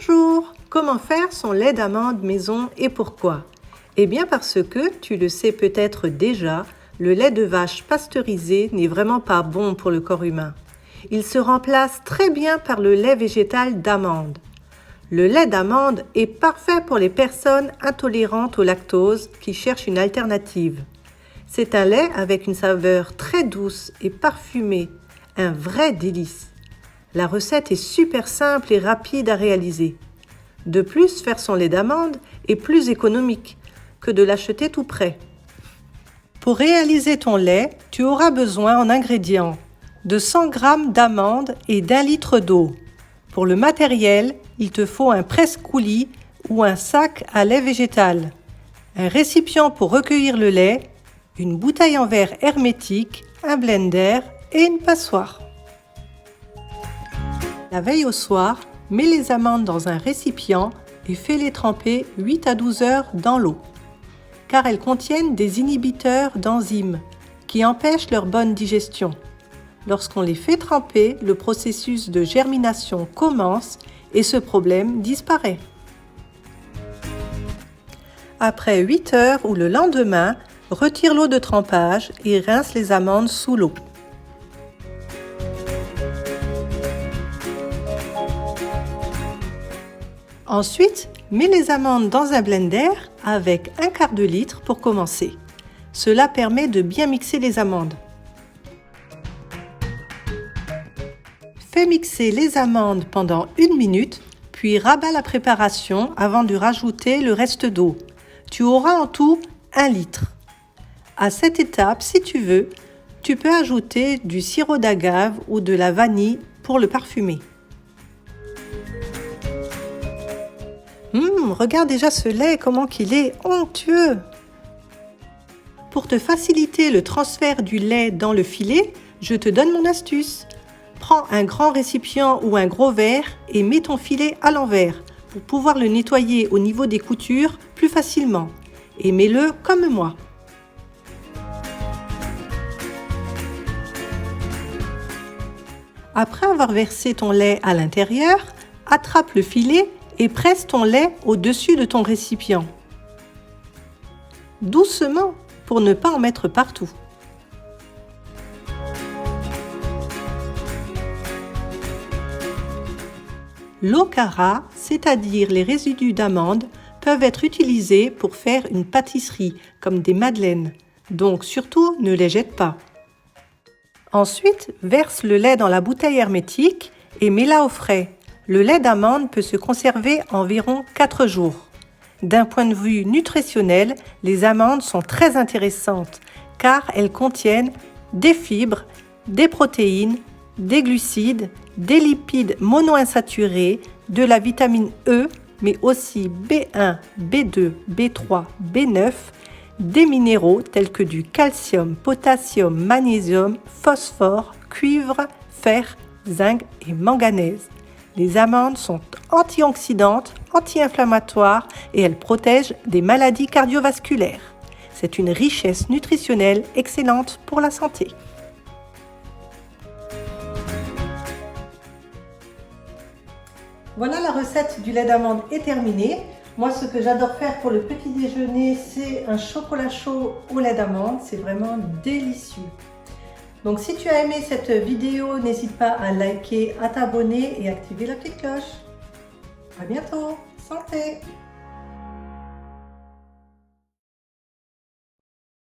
Bonjour! Comment faire son lait d'amande maison et pourquoi? Eh bien parce que, tu le sais peut-être déjà, le lait de vache pasteurisé n'est vraiment pas bon pour le corps humain. Il se remplace très bien par le lait végétal d'amande. Le lait d'amande est parfait pour les personnes intolérantes au lactose qui cherchent une alternative. C'est un lait avec une saveur très douce et parfumée, un vrai délice. La recette est super simple et rapide à réaliser. De plus, faire son lait d'amande est plus économique que de l'acheter tout prêt. Pour réaliser ton lait, tu auras besoin en ingrédients de 100 g d'amandes et d'1 litre d'eau. Pour le matériel, il te faut un presse-coulis ou un sac à lait végétal, un récipient pour recueillir le lait, une bouteille en verre hermétique, un blender et une passoire. La veille au soir, mets les amandes dans un récipient et fais-les tremper 8 à 12 heures dans l'eau, car elles contiennent des inhibiteurs d'enzymes qui empêchent leur bonne digestion. Lorsqu'on les fait tremper, le processus de germination commence et ce problème disparaît. Après 8 heures ou le lendemain, retire l'eau de trempage et rince les amandes sous l'eau. Ensuite, mets les amandes dans un blender avec un quart de litre pour commencer. Cela permet de bien mixer les amandes. Fais mixer les amandes pendant 1 minute, puis rabats la préparation avant de rajouter le reste d'eau. Tu auras en tout 1 litre. À cette étape, si tu veux, tu peux ajouter du sirop d'agave ou de la vanille pour le parfumer. Regarde déjà ce lait, comment qu'il est onctueux! Pour te faciliter le transfert du lait dans le filet, je te donne mon astuce. Prends un grand récipient ou un gros verre et mets ton filet à l'envers pour pouvoir le nettoyer au niveau des coutures plus facilement. Et mets-le comme moi. Après avoir versé ton lait à l'intérieur, attrape le filet et presse ton lait au-dessus de ton récipient. Doucement pour ne pas en mettre partout. L'eau cara, c'est-à-dire les résidus d'amandes, peuvent être utilisés pour faire une pâtisserie comme des madeleines, donc surtout ne les jette pas. Ensuite, verse le lait dans la bouteille hermétique et mets-la au frais. Le lait d'amande peut se conserver environ 4 jours. D'un point de vue nutritionnel, les amandes sont très intéressantes car elles contiennent des fibres, des protéines, des glucides, des lipides monoinsaturés, de la vitamine E, mais aussi B1, B2, B3, B9, des minéraux tels que du calcium, potassium, magnésium, phosphore, cuivre, fer, zinc et manganèse. Les amandes sont antioxydantes, anti-inflammatoires et elles protègent des maladies cardiovasculaires. C'est une richesse nutritionnelle excellente pour la santé. Voilà, la recette du lait d'amande est terminée. Moi, ce que j'adore faire pour le petit déjeuner, c'est un chocolat chaud au lait d'amande. C'est vraiment délicieux. Donc, si tu as aimé cette vidéo, n'hésite pas à liker, à t'abonner et activer la petite cloche. À bientôt. Santé!